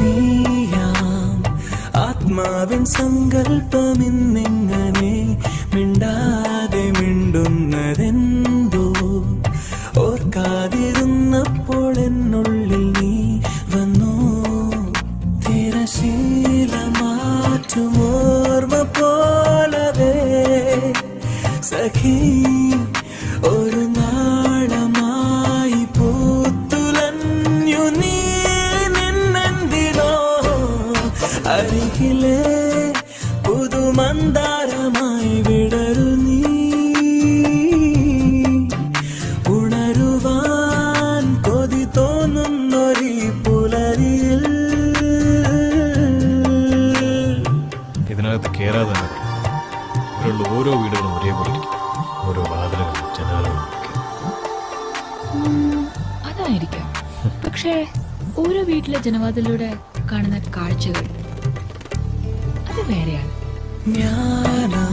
നീയാം ആത്മാവിൻ സങ്കല്പമിന്നെങ്ങനെ മിണ്ടാതെ മിണ്ടുന്നതെന്തോ ഓർക്കാതിരുന്നപ്പോൾ എന്നുള്ളിൽ നീ വന്നു. തിരശീല മാറ്റുമോർമ്മ പോലവേ സഖി ഒരു നാളമായി പൂത്തുലഞ്ഞു നീ നിന്നെന്തിനോ അരികിലെ പുതുമന്ദാരമായി വിടരു നീ. ഉണരുവാൻ കൊതി തോന്നുന്നൊരീ പുലരിയിൽ ഇതിനകത്ത് കേറാതെ തന്നെ ഇവിടെയുള്ള ഓരോ വീടുകളും ഒരേപോലെ ഇരിക്കും. ഓരോ വാതിലുകളും ജനാലകളും അതായിരിക്കാം. പക്ഷേ ഓരോ വീട്ടിലെ ജനവാതിലൂടെ കാണുന്ന കാഴ്ചകൾ അത് വേറെയാണ്. ഞാനാ